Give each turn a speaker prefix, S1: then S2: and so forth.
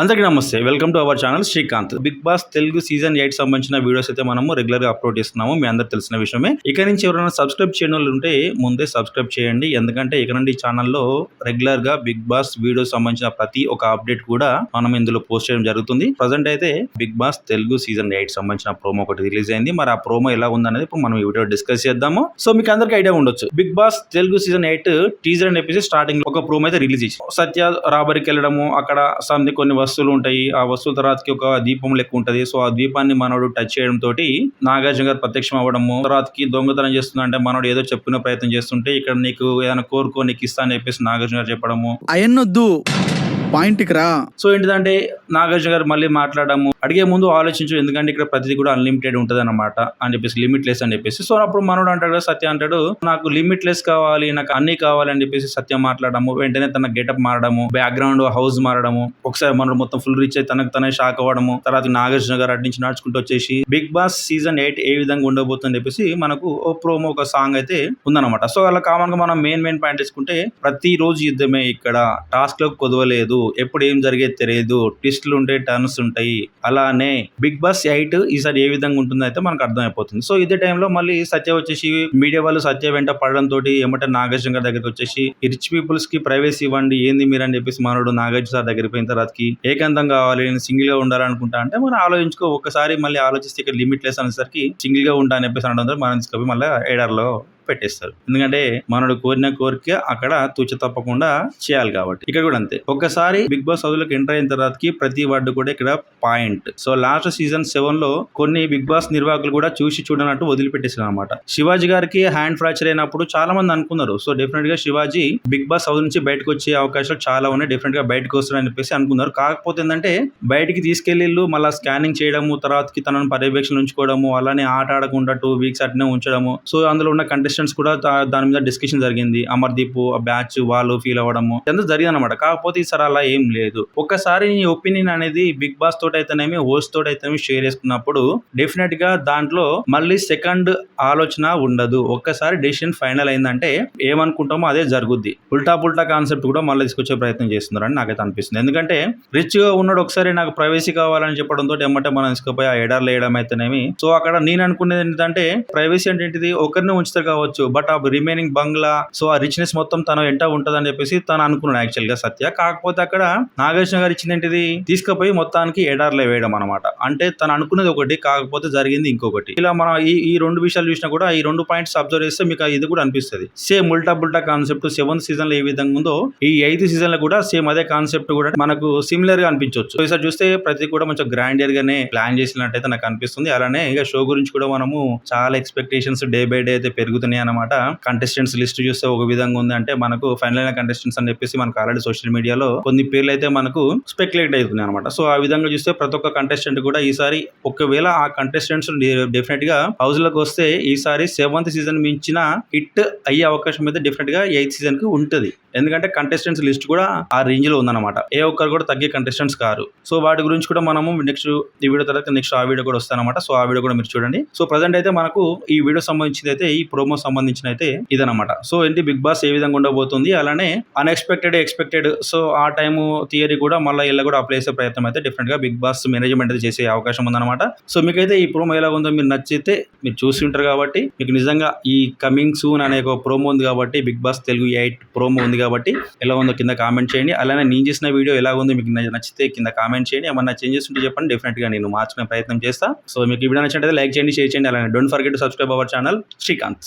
S1: అందరికీ నమస్తే. Welcome to our channel Srikanth. Bigg Boss Telugu season 8 సంబంధించిన వీడియోస్ అయితే మనము రెగ్యులర్ గా అప్లోడ్ చేస్తున్నాము. మీ అందరికి తెలిసిన విషయమే. ఇక నుంచి ఎవరైనా సబ్స్క్రైబ్ చేయని వాళ్ళు ఉంటే ముందే సబ్స్క్రైబ్ చేయండి. ఎందుకంటే ఇక నుండి ఈ ఛానల్లో రెగ్యులర్ గా బిగ్ బాస్ వీడియోస్ సంబంధించిన ప్రతి ఒక్క అప్డేట్ కూడా మనం ఇందులో పోస్ట్ చేయడం జరుగుతుంది. ప్రజెంట్ అయితే బిగ్ బాస్ తెలుగు సీజన్ 8 సంబంధించిన ప్రోమో ఒకటి రిలీజ్ అయింది. మరి ఆ ప్రోమో ఎలా ఉందనేది ఇప్పుడు మనం ఈ వీడియో డిస్కస్ చేద్దాము. సో మీకు అందరికి ఐడియా ఉండొచ్చు, Bigg Boss Telugu season 8 teaser and episode starting ఒక ప్రోమో అయితే రిలీజ్ చేసి సత్య రాబరికి వెళ్ళడము, అక్కడ సంథింగ్ కొన్ని వస్తువులు ఉంటాయి. ఆ వస్తువుల తర్వాతకి ఒక దీపం లెక్క ఉంటది. సో ఆ దీపాన్ని మనోడు టచ్ చేయడం తోటి నాగార్జున గారు ప్రత్యక్షం అవ్వడము, తర్వాతకి దొంగతనం చేస్తుందంటే మనోడు ఏదో చెప్పుకునే ప్రయత్నం చేస్తుంటే ఇక్కడ నీకు ఏదైనా కోరుకో నీకు ఇస్తా అని చెప్పేసి నాగార్జున గారు చెప్పడము,
S2: అయన్నొద్దు పాయింట్కి రా.
S1: సో ఏంటిదంటే నాగార్జున గారు మళ్ళీ మాట్లాడము, అడిగే ముందు ఆలోచించు ఎందుకంటే ఇక్కడ ప్రతిదీ కూడా అన్లిమిటెడ్ ఉంటుంది అనమాట అని చెప్పేసి, లిమిట్లెస్ అని చెప్పేసి. సో అప్పుడు మనోడు అంటాడు, సత్య అంటాడు నాకు లిమిట్లెస్ కావాలి, నాకు అన్ని కావాలి అని చెప్పేసి సత్య మాట్లాడము, వెంటనే తన గెటప్ మారడము, బ్యాక్గ్రౌండ్ హౌస్ మారడము, ఒకసారి మనోడు మొత్తం ఫుల్ రీచ్ అయి తనకు తనే షాక్ అవ్వడము, తర్వాత నాగార్జున గారు అటు నుంచి నడుచుకుంటూ వచ్చేసి బిగ్ బాస్ సీజన్ 8 ఏ విధంగా ఉండబోతుందని చెప్పేసి మనకు ఓ ప్రోమో ఒక సాంగ్ అయితే ఉందన్నమాట. సో అలా కామన్ గా మనం మెయిన్ పాయింట్ తీసుకుంటే ప్రతి రోజు యుద్ధమే, ఇక్కడ టాస్క్ లో కొదవలేదు, ఎప్పుడు ఏం జరిగేది తెలియదు, ట్విస్ట్లు ఉంటాయి, టర్న్స్ ఉంటాయి. అలానే బిగ్ బాస్ 8 ఈసారి ఏ విధంగా ఉంటుందో అయితే మనకు అర్థమైపోతుంది. సో ఇదే టైంలో మళ్ళీ సత్య వచ్చేసి మీడియా వాళ్ళు సత్య వెంట పడడం తోటి ఏమంటే నాగార్జున గారి దగ్గరికి వచ్చేసి రిచ్ పీపుల్స్ కి ప్రైవసీ ఇవ్వండి ఏంది మీరు అని చెప్పేసి మనోడు నాగార్జున సార్ దగ్గరికి పోయిన తర్వాతకి ఏకాంతం కావాలి, నేను సింగిల్ గా ఉండాలనుకుంటా అంటే మనం ఆలోచించుకో, ఒక్కసారి మళ్ళీ ఆలోచిస్తే ఇక్కడ లిమిట్లెస్ అనేసరికి సింగిల్ గా ఉంటా అని చెప్పేసి అనడం మనం తీసుకొని మళ్ళీ ఎడార్లో పెట్టేస్తారు. ఎందుకంటే మనోడు కోరిన కోరిక అక్కడ తూచ తప్పకుండా చేయాలి కాబట్టి. ఇక్కడ కూడా అంతే. ఒక్కసారి బిగ్ బాస్ హౌస్ లోకి ఎంటర్ అయిన తర్వాతకి ప్రతి వర్డ్ కూడా ఇక్కడ పాయింట్. సో లాస్ట్ సీజన్ 7 లో కొన్ని బిగ్ బాస్ నిర్వాహకులు కూడా చూసి చూడనట్టు వదిలిపెట్టేసారు అనమాట. శివాజీ గారికి హ్యాండ్ ఫ్రాక్చర్ అయినప్పుడు చాలా మంది అనుకున్నారు, సో డెఫినెట్ గా శివాజీ బిగ్ బాస్ హౌస్ నుంచి బయటకు వచ్చే అవకాశాలు చాలా ఉన్నాయి, డెఫినెట్ గా బయటకు వస్తారని చెప్పేసి అనుకున్నారు. కాకపోతే ఏంటంటే బయటికి తీసుకెళ్లిళ్ళు మళ్ళీ స్కానింగ్ చేయడము, తర్వాతకి తనను పర్యవేక్షణ ఉంచుకోవడము, అలానే ఆట ఆడకుండా 2 వీక్స్ అట్నే ఉంచడము. సో అందులో ఉన్న కంటెస్టెంట్స్ కూడా దాని మీద డిస్కషన్ జరిగింది. అమర్దీప్ ఆ బ్యాచ్ వాళ్ళు ఫీల్ అవ్వడము ఎంత జరిగింది అనమాట. కాకపోతే ఈసారి అలా ఏం లేదు. ఒక్కసారి నీ ఒపీనియన్ అనేది బిగ్ బాస్ తోటి అయితేనేమి హోస్ట్ తోటి అయితేనేమి షేర్ చేసుకున్నప్పుడు డెఫినెట్ గా దాంట్లో మళ్ళీ సెకండ్ ఆలోచన ఉండదు. ఒక్కసారి డెసిషన్ ఫైనల్ అయిందంటే ఏమనుకుంటామో అదే జరుగుద్ది. ఉల్టా కాన్సెప్ట్ కూడా మళ్ళీ తీసుకొచ్చే ప్రయత్నం చేస్తున్నారని నాకైతే అనిపిస్తుంది. ఎందుకంటే రిచ్ గా ఉన్నాడు, ఒకసారి నాకు ప్రైవసీ కావాలని చెప్పడం తోటి ఏమంటే మనం తీసుకుపోయి ఆ ఎడార్లు వేయడం అయితేనేమి. సో అక్కడ నేను అనుకునేది ఏంటంటే ప్రైవసీ అంటే ఏంటిది, ఒకరిని ఉంచుతారు కావచ్చు, బట్ ఆ రిమైనింగ్ బంగ్లా, సో ఆ రిచ్నెస్ మొత్తం తన ఎంట ఉంటది అని చెప్పేసి తను అనుకున్నాడు యాక్చువల్ గా సత్య. కాకపోతే అక్కడ నాగార్జున గారు ఇచ్చింది ఏంటిది, తీసుకుపోయి మొత్తానికి ఎడార్లో వేయడం అనమాట. అంటే తను అనుకున్నది ఒకటి, కాకపోతే జరిగింది ఇంకొకటి. ఇలా మనం ఈ రెండు విషయాలు చూసినా కూడా ఈ 2 పాయింట్స్ అబ్జర్వ్ చేస్తే మీకు ఇది కూడా అనిపిస్తుంది. సేమ్ ఉల్టా కాన్సెప్ట్ 7th సీజన్ లో ఏ విధంగా ఉందో ఈ 8th సీజన్ లో కూడా సేమ్ అదే కాన్సెప్ట్ కూడా మనకు సిమిలర్ గా అనిపించవచ్చు. ఈసారి చూస్తే ప్రతి కూడా కొంచెం గ్రాండియర్ గానే ప్లాన్ చేసినట్టయితే నాకు అనిపిస్తుంది. అలానే ఇక షో గురించి కూడా మనము చాలా ఎక్స్పెక్టేషన్స్ డే బై డే అయితే పెరుగుతున్నాయి అనమాట. కంటెస్టెంట్స్ లిస్ట్ చూస్తే ఒక విధంగా ఉంది, అంటే మనకు ఫైనల్ అయిన కంటెస్టెంట్స్ అని చెప్పేసి మనకు ఆల్రెడీ సోషల్ మీడియాలో కొన్ని పేర్లు అయితే మనకు స్పెక్యులేట్ అవుతున్నాయి అనమాట. సో ఆ విధంగా చూస్తే ప్రతి ఒక్క కంటెస్టెంట్ కూడా ఈసారి ఒకవేళ ఆ కంటెస్టెంట్స్ డెఫినెట్ గా హౌస్ లోకి వస్తే ఈసారి 7th సీజన్ మించిన హిట్ అయ్యే అవకాశం అయితే డెఫినెట్ గా 8th సీజన్ కి ఉంటది. ఎందుకంటే కంటెస్టెంట్స్ లిస్ట్ కూడా ఆ రేంజ్ లో ఉందన్నమాట. ఏ ఒక్కరు కూడా తగ్గే కంటెస్టెంట్స్ కారు. సో వాటి గురించి కూడా మనము నెక్స్ట్ ఈ వీడియో తర్వాత నెక్స్ట్ ఆ వీడియో కూడా వస్తానమాట. సో ఆ వీడియో కూడా మీరు చూడండి. సో ప్రజెంట్ అయితే మనకు ఈ వీడియో సంబంధించింది అయితే ఈ ప్రోమో సంబంధించిన అయితే ఇదనమాట. సో ఏంటి బిగ్ బాస్ ఏ విధంగా ఉండబోతుంది, అలానే అన్ఎక్స్పెక్టెడ్ ఎక్స్పెక్టెడ్, సో ఆ టైము థియరీ కూడా మళ్ళీ ఇలా కూడా అప్లై చేసే ప్రయత్నం అయితే డెఫినెట్ గా బిగ్ బాస్ మేనేజ్మెంట్ అయితే చేసే అవకాశం ఉందన్నమాట. సో మీకైతే ఈ ప్రోమో ఎలా ఉందో మీరు నచ్చితే మీరు చూసి ఉంటారు కాబట్టి, మీకు నిజంగా ఈ కమింగ్ సూన్ అనే ఒక ప్రోమో ఉంది కాబట్టి, బిగ్ బాస్ తెలుగు 8 ప్రోమో ఉంది కాబట్టి ఎలా ఉందో కింద కామెంట్ చేయండి. అలానే నేను చేసిన వీడియో ఎలా ఉందో మీకు నచ్చితే కింద కామెంట్ చేయండి. ఏమన్నా చేంజెస్ ఉంటే చెప్పండి, డెఫినెట్ గా నేను మార్చుకునే ప్రయత్నం చేస్తా. సో మీకు ఈ వీడియో నచ్చినట్లయితే లైక్ చేయండి, షేర్ చేయండి. అలానే don't forget to subscribe our channel Srikanth.